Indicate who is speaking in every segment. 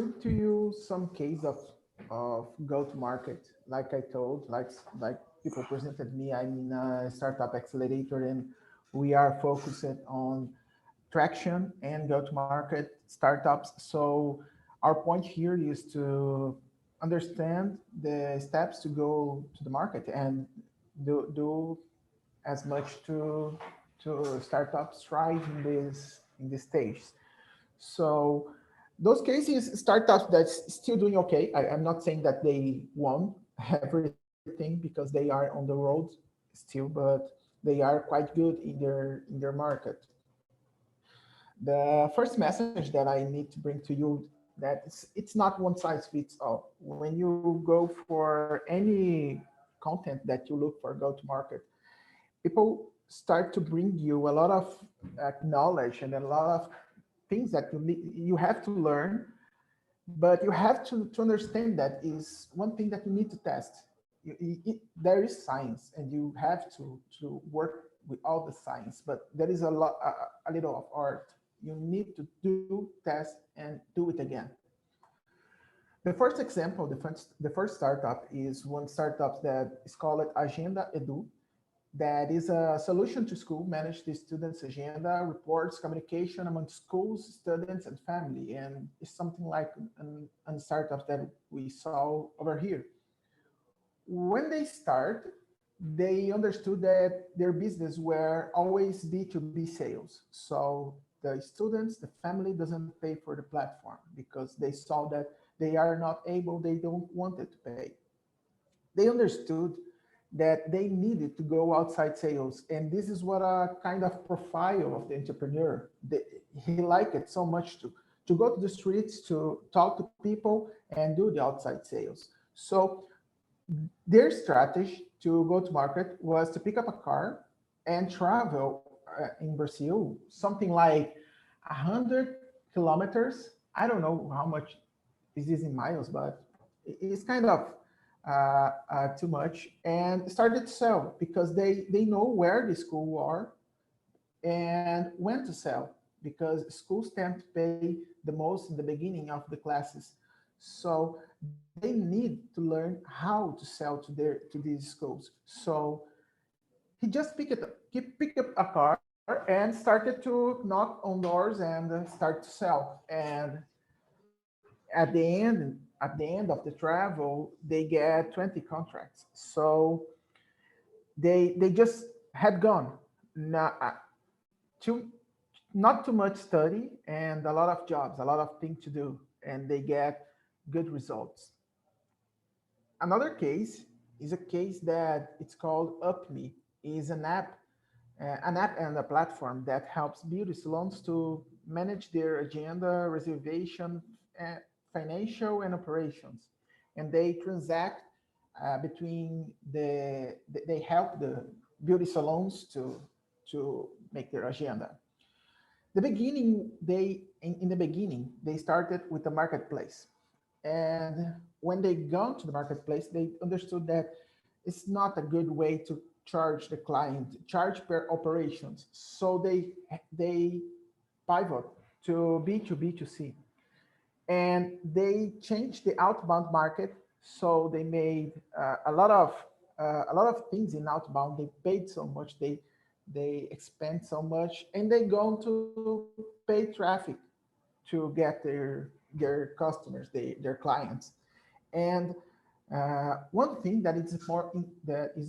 Speaker 1: bring to you some case of go-to-market. Like I told, like people presented me, I'm in a startup accelerator, and we are focused on traction and go-to-market startups. So our point here is to understand the steps to go to the market and do as much to startups thrive in this stage. So those cases, startups that's still doing okay. I'm not saying that they won everything because they are on the road still, but they are quite good in their market. The first message that I need to bring to you that it's not one size fits all. When you go for any content that you look for go to market, people start to bring you a lot of knowledge and a lot of things that you have to learn, but you have to understand that is one thing that you need to test. There is science and you have to work with all the science, but there is a little of art. You need to do, test, and do it again. The first example, the first startup is one startup that is called AgendaEDU. That is a solution to school manage the students' agenda, reports, communication among schools, students, and family. And it's something like a startup that we saw over here. When they start, they understood that their business were always B2B sales. So the students, the family doesn't pay for the platform because they saw that they are not able, they don't want it to pay. They understood that they needed to go outside sales. And this is what a kind of profile of the entrepreneur. He liked it so much to go to the streets, to talk to people and do the outside sales. So their strategy to go to market was to pick up a car and travel in Brazil, something like 100 kilometers. I don't know how much is this in miles, but it's kind of too much, and started to sell because they know where the school are and when to sell, because schools tend to pay the most in the beginning of the classes. So they need to learn how to sell to these schools. So he just picked up a car and started to knock on doors and start to sell. And at the end of the travel, they get 20 contracts. So they just had gone. Not too not too much study and a lot of jobs, a lot of things to do, and they get good results. Another case is a case that it's called UpMe. Is an app and a platform that helps beauty salons to manage their agenda, reservation, financial, and operations. And they transact between they help the beauty salons to make their agenda. The beginning, in the beginning, they started with the marketplace. And when they got to the marketplace, they understood that it's not a good way to charge the client, charge per operations. So they pivot to B2B2C, and they changed the outbound market. So they made a lot of things in outbound. They paid so much, they expand so much, and they go to pay traffic to get their customers, their clients. And one thing that is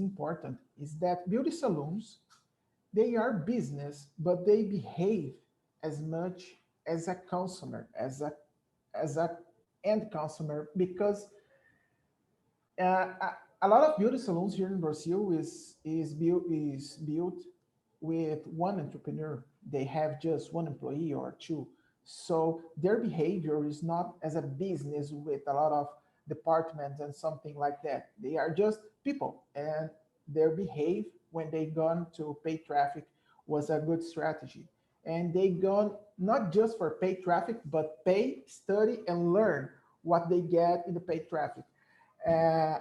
Speaker 1: important is that beauty salons, they are business, but they behave as much as a consumer, as a end consumer, because a lot of beauty salons here in Brazil is built with one entrepreneur. They have just one employee or two. So their behavior is not as a business with a lot of departments and something like that. They are just people, and their behave when they gone to pay traffic was a good strategy. And they gone not just for paid traffic, but pay, study, and learn what they get in the paid traffic. Uh,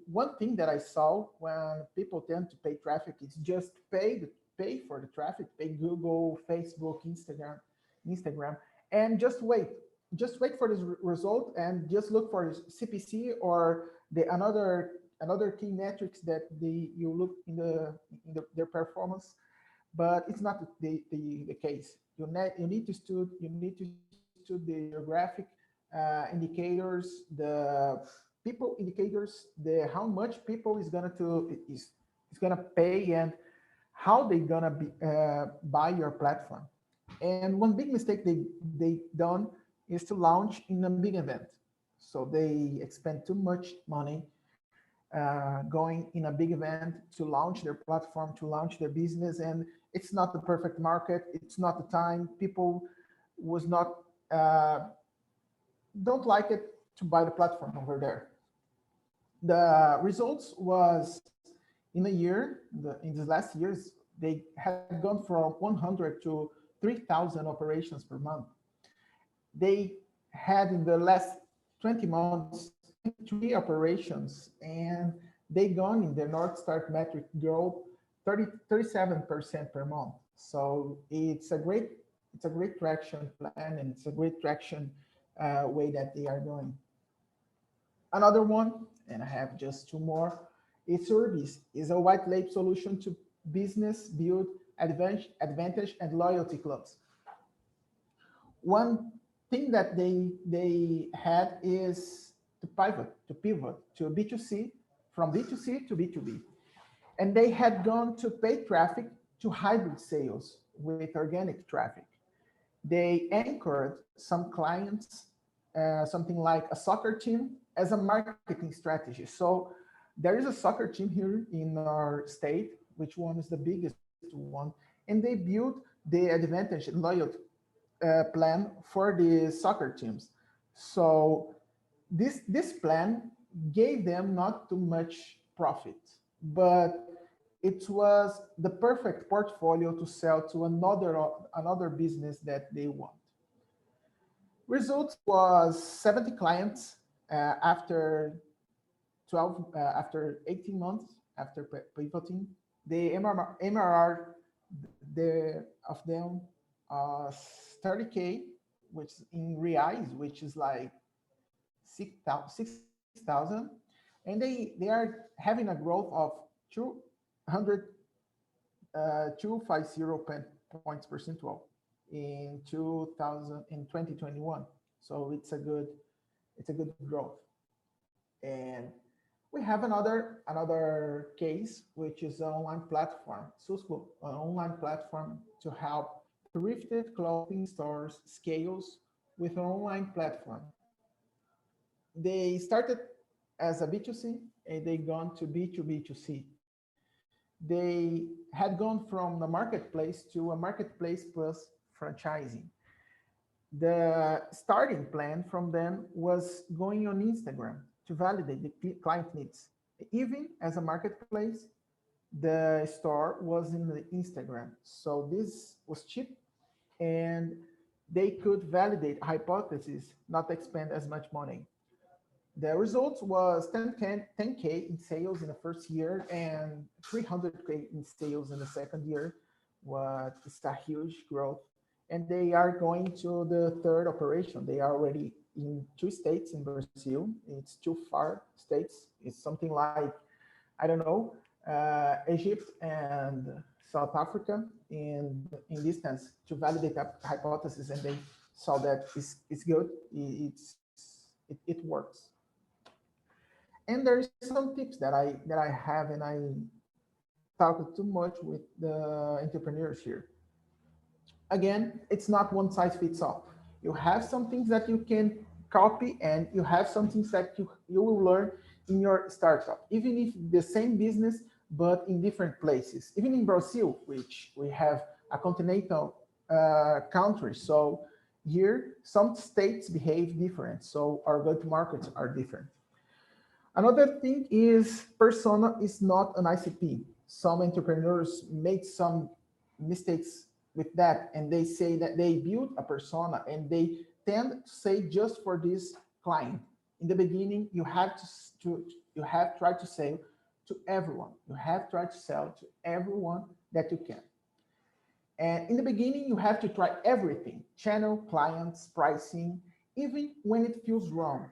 Speaker 1: One thing that I saw when people tend to pay traffic is just pay for the traffic, pay Google, Facebook, Instagram, and just wait. just wait for this result and just look for CPC or the another key metrics that you look in their performance, but it's not the case. You need to study the geographic indicators, the people indicators, the how much people is gonna pay and how they gonna buy your platform. And one big mistake they done is to launch in a big event. So they expend too much money going in a big event to launch their platform, to launch their business, and it's not the perfect market. It's not the time. People was not don't like it to buy the platform over there. The results was in a year, in these last years, they had gone from 100 to 3,000 operations per month. They had in the last 20 months 23 operations, and they gone in their North Star metric growth 37% per month. So it's a great traction plan, and it's a great traction way that they are going. Another one, and I have just two more, is Service is a white label solution to business build advantage and loyalty clubs. One thing that they had is to pivot to B2C, from B2C to B2B. And they had gone to paid traffic to hybrid sales with organic traffic. They anchored some clients, something like a soccer team, as a marketing strategy. So there is a soccer team here in our state, which one is the biggest one, and they built the advantage and loyalty plan for the soccer teams. So this plan gave them not too much profit, but it was the perfect portfolio to sell to another business that they want. Results was 70 clients after 18 months after pivoting. The MRR of them 30K, which in reais, which is like 6,000, and they are having a growth of 250 points percentual in 2021. So it's a good growth. And we have another case, which is an online platform, Susco, an online platform to help thrifted clothing stores scales with an online platform. They started as a B2C and they gone to B2B2C. They had gone from the marketplace to a marketplace plus franchising. The starting plan from them was going on Instagram to validate the client needs. Even as a marketplace, the store was in the Instagram. So this was cheap and they could validate hypotheses, not expend as much money. The results was 10K in sales in the first year and 300K in sales in the second year. What is a huge growth. And they are going to the third operation. They are already in 2 states in Brazil. It's 2 far states. It's something like, I don't know, Egypt and South Africa in distance to validate that hypothesis. And they saw that it's good, it works. And there's some tips that I have, and I talked too much with the entrepreneurs here. Again, it's not one size fits all. You have some things that you can copy, and you have some things that you will learn in your startup, even if the same business, but in different places. Even in Brazil, which we have a continental country. So here, some states behave different. So our go-to-markets are different. Another thing is persona is not an ICP. Some entrepreneurs make some mistakes with that, and they say that they build a persona and they tend to say just for this client. In the beginning, you have tried to sell to everyone. You have tried to sell to everyone that you can. And in the beginning, you have to try everything: channel, clients, pricing, even when it feels wrong.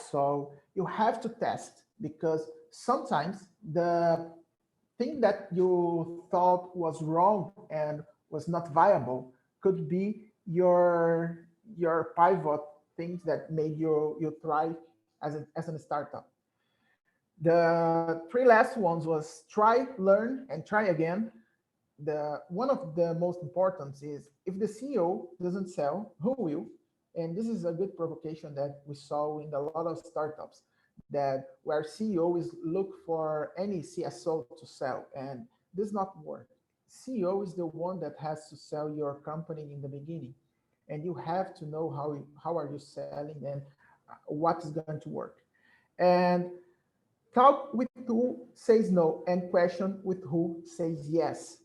Speaker 1: So you have to test, because sometimes the thing that you thought was wrong and was not viable could be your pivot things that made you thrive as a startup. The three last ones was try, learn, and try again. The one of the most important is, if the CEO doesn't sell, who will? And this is a good provocation that we saw in a lot of startups, that where CEO is look for any CSO to sell, and this not work. CEO is the one that has to sell your company in the beginning, and you have to know how are you selling and what is going to work. And talk with who says no and question with who says yes.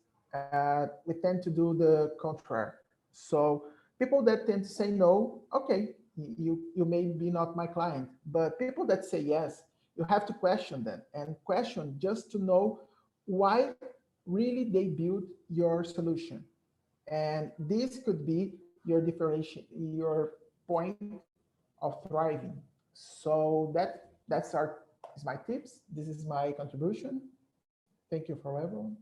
Speaker 1: We tend to do the contrary. So people that tend to say no, okay, you may be not my client, but people that say yes, you have to question them and question just to know why really they build your solution. And this could be your differentiation, your point of thriving. So that's our is my tips. This is my contribution. Thank you for everyone.